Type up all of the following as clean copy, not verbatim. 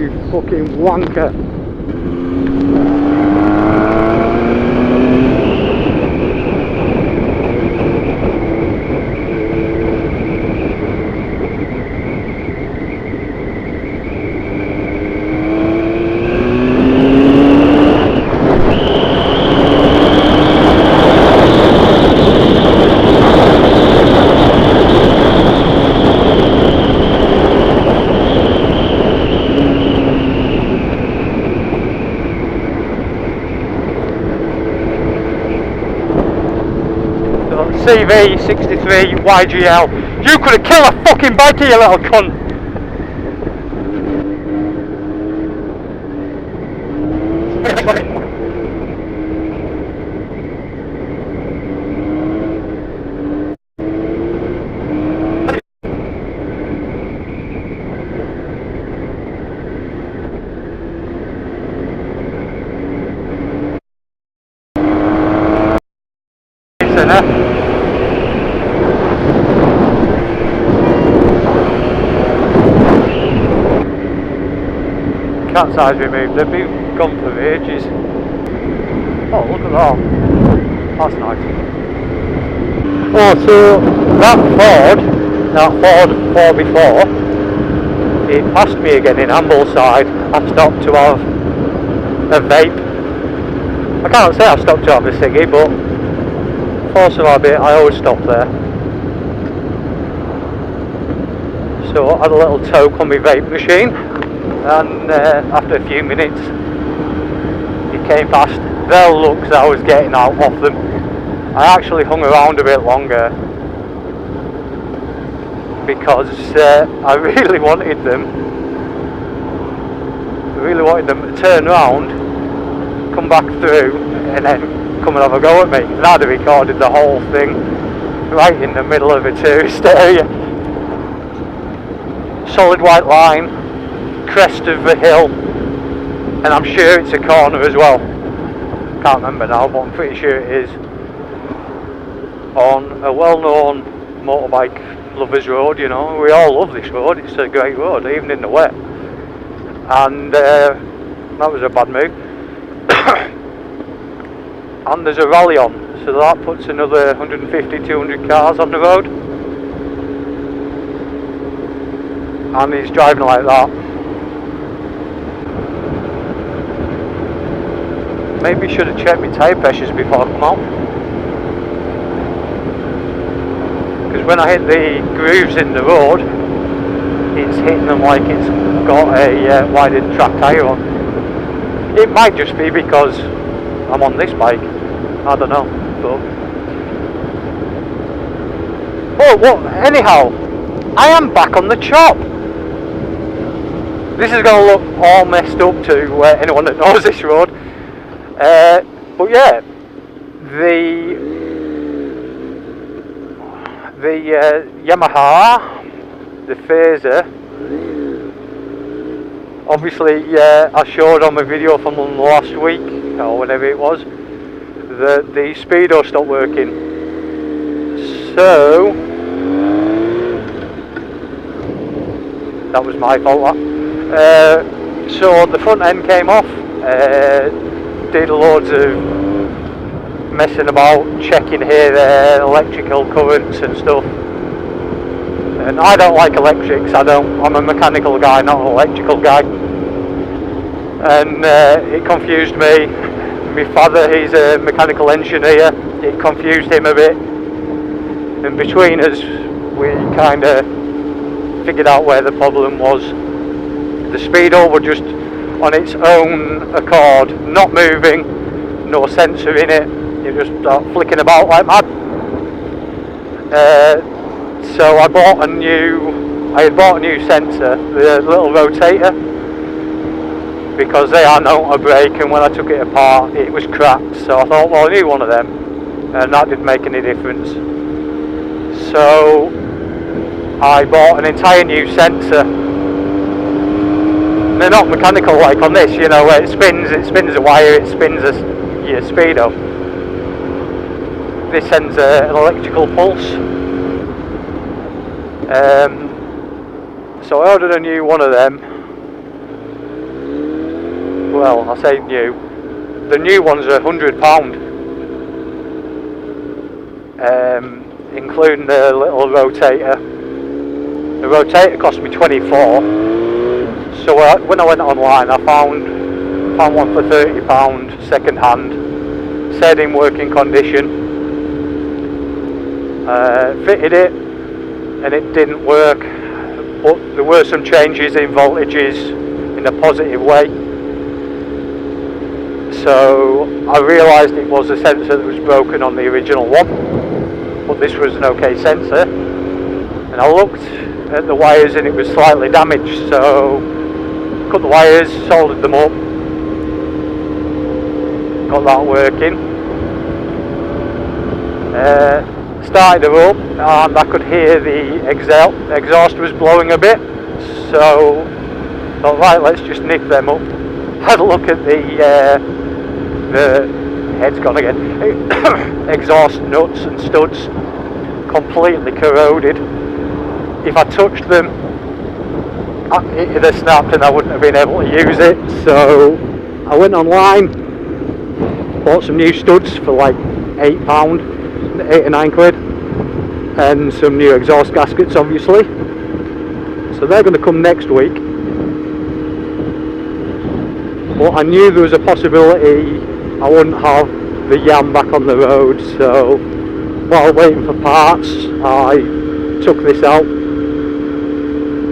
you fucking wanker. CV63 YGL. You could have killed a fucking biker, you little cunt. Cat size removed, they've been gone for ages. Oh, look at that. That's nice. Oh, so that Ford 4x4, it passed me again in Ambleside. I stopped to have a vape. I can't say I stopped to have a ciggy, but force of habit, I always stop there. So I had a little toke on my vape machine, and after a few minutes he came past. The looks I was getting out of them. I actually hung around a bit longer because I really wanted them to turn around, come back through, and then come and have a go at me. And I'd have recorded the whole thing right in the middle of a tourist area. Solid white line, crest of the hill, and I'm sure it's a corner as well. Can't remember now, but I'm pretty sure it is. On a well-known motorbike lovers road, you know, we all love this road. It's a great road, even in the wet. And that was a bad move. And there's a rally on, so that puts another 150-200 cars on the road. And he's driving like that. Maybe should have checked my tyre pressures before I come out. Because when I hit the grooves in the road, it's hitting them like it's got a widened track tyre on. It might just be because I'm on this bike, I don't know. But oh, well, anyhow, I am back on the chop. This is going to look all messed up to anyone that knows this road. But yeah, the Yamaha, the Phaser, obviously I showed on my video from last week, or whenever it was, that the speedo stopped working. So, that was my fault, that. So the front end came off, did loads of messing about, checking here, there, electrical currents and stuff. And I don't like electrics, I'm a mechanical guy, not an electrical guy. And it confused me. My father, he's a mechanical engineer, it confused him a bit. And between us, we kind of figured out where the problem was. The speedo was just on its own accord, not moving, no sensor in it. It just started flicking about like mad. So I had bought a new sensor, the little rotator, because they are known to break, and when I took it apart it was cracked. So I thought, well, I need one of them, and that didn't make any difference. So I bought an entire new sensor. They're not mechanical like on this, you know, where it spins a wire, it spins your speedo. This sends an electrical pulse. So I ordered a new one of them, well, I say new, the new ones are £100, including the little rotator. The rotator cost me 24, so when I went online I found one for £30 second hand, said in working condition. Fitted it and it didn't work, but there were some changes in voltages in a positive way, so I realised it was a sensor that was broken on the original one, but this was an okay sensor. And I looked at the wires and it was slightly damaged, so cut the wires, soldered them up, got that working. Started her up and I could hear the exhaust was blowing a bit, so I thought, right, let's just nick them up. Had a look at the head's gone again, exhaust nuts and studs, completely corroded. If I touched them, it'd have snapped and I wouldn't have been able to use it. So I went online, bought some new studs for like £8, 8 or 9 quid, and some new exhaust gaskets obviously. So they're going to come next week. But I knew there was a possibility I wouldn't have the Yam back on the road, so while waiting for parts I took this out.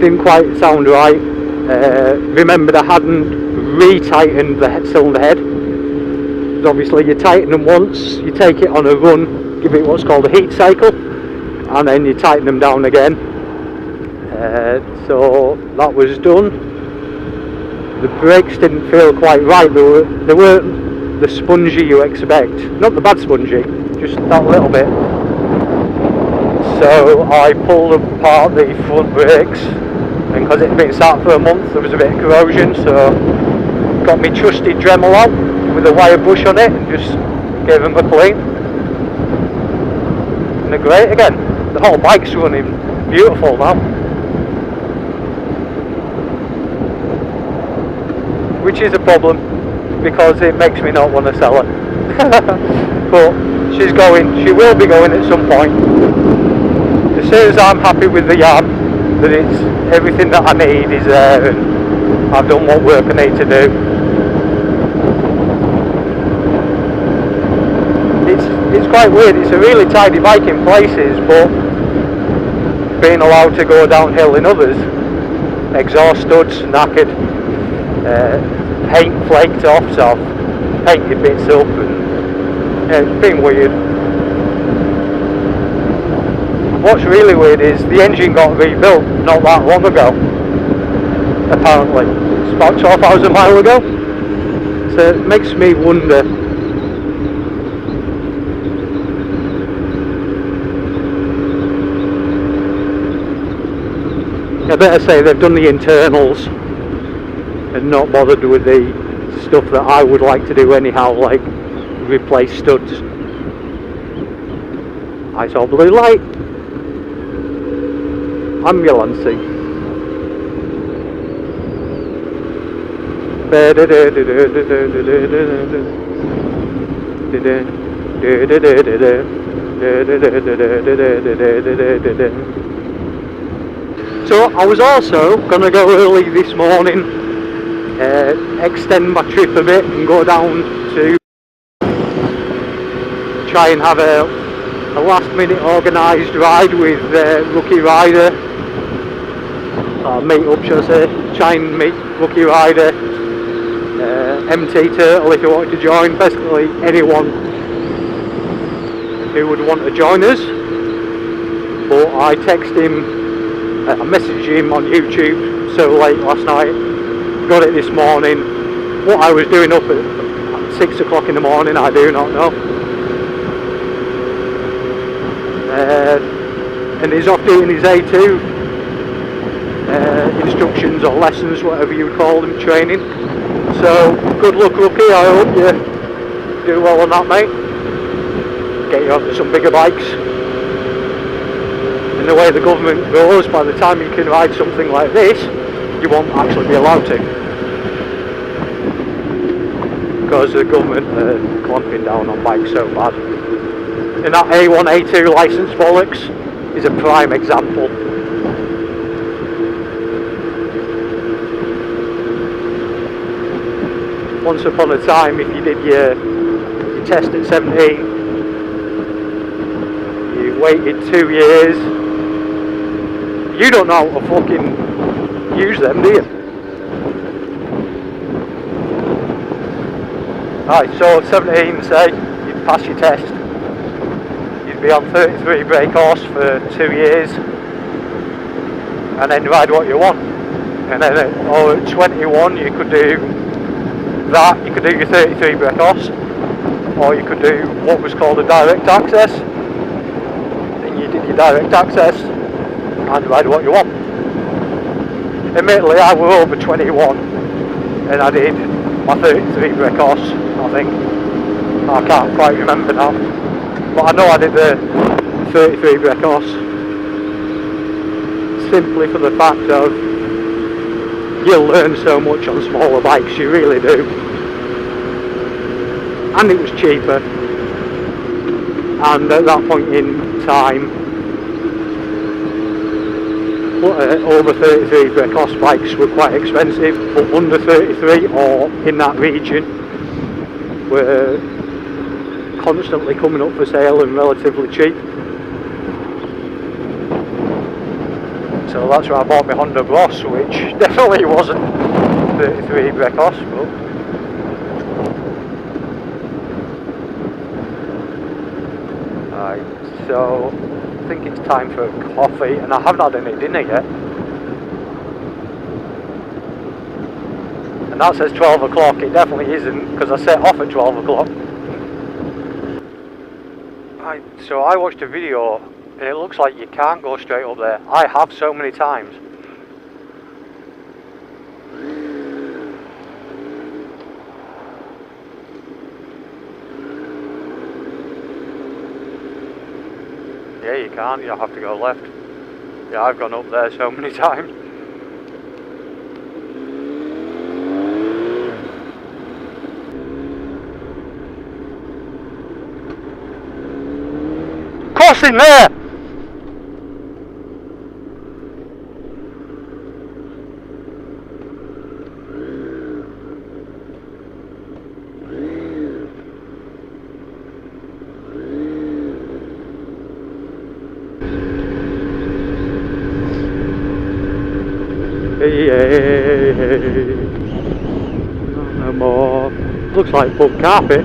Didn't quite sound right. Remembered I hadn't re-tightened the cylinder head. Because obviously you tighten them once, you take it on a run, give it what's called a heat cycle, and then you tighten them down again. So that was done. The brakes didn't feel quite right. They weren't the spongy you expect. Not the bad spongy, just that little bit. So I pulled apart the front brakes, and because it had been sat for a month there was a bit of corrosion, so got me trusty Dremel out with a wire brush on it and just gave them a clean. And they're great again. The whole bike's running beautiful now. Which is a problem, because it makes me not want to sell her. But she will be going at some point. As soon as I'm happy with the Yam, that it's everything that I need is there and I've done what work I need to do, it's quite weird. It's a really tidy bike in places, but being allowed to go downhill in others. Exhaust studs knackered, paint flaked off, so I've painted bits up, and it's been weird. What's really weird is the engine got rebuilt not that long ago, apparently. It's about 12,000 miles ago, so it makes me wonder. I better say they've done the internals and not bothered with the stuff that I would like to do anyhow, like replace studs. I saw blue light. Ambulance. So I was also going to go early this morning, extend my trip a bit and go down to try and have a last minute organised ride with Rookie Rider, meet up, should I say, try and meet Rookie Rider, MT Turtle if you wanted to join, basically anyone who would want to join us. But I texted him, I messaged him on YouTube so late last night, got it this morning. What I was doing up at 6 o'clock in the morning I do not know. And he's off doing his A2 instructions or lessons, whatever you would call them, training. So good luck, Rookie. I hope you do well on that, mate. Get you onto some bigger bikes. And the way the government goes, by the time you can ride something like this, you won't actually be allowed to. because the government are clamping down on bikes so bad. And that A1, A2 licence bollocks is a prime example. Once upon a time, if you did your test at 17, you waited 2 years. You don't know how to fucking use them, do you? Right, so at 17, say, you'd pass your test. You'd be on 33 brake horse for 2 years. And then ride what you want. And then at 21, you could do that, you could do your 33 brake horse. Or you could do what was called a direct access. And you did your direct access and ride what you want. Admittedly, I was over 21 and I did my 33 brake horse, I think. I can't quite remember now, but I know I did the 33 brake horse simply for the fact of you learn so much on smaller bikes, you really do. And it was cheaper, and at that point in time, over 33 brake horse bikes were quite expensive, but under 33 or in that region were constantly coming up for sale and relatively cheap. So that's where I bought my Honda Bros, which definitely wasn't 33 brake horse, but right, so I think it's time for coffee, and I haven't had any dinner yet. And that says 12 o'clock, it definitely isn't, because I set off at 12 o'clock. Right, so I watched a video, and it looks like you can't go straight up there. I have so many times. Yeah, you can't, you have to go left. Yeah, I've gone up there so many times. Crossing there! Hey, no more. Looks like full carpet.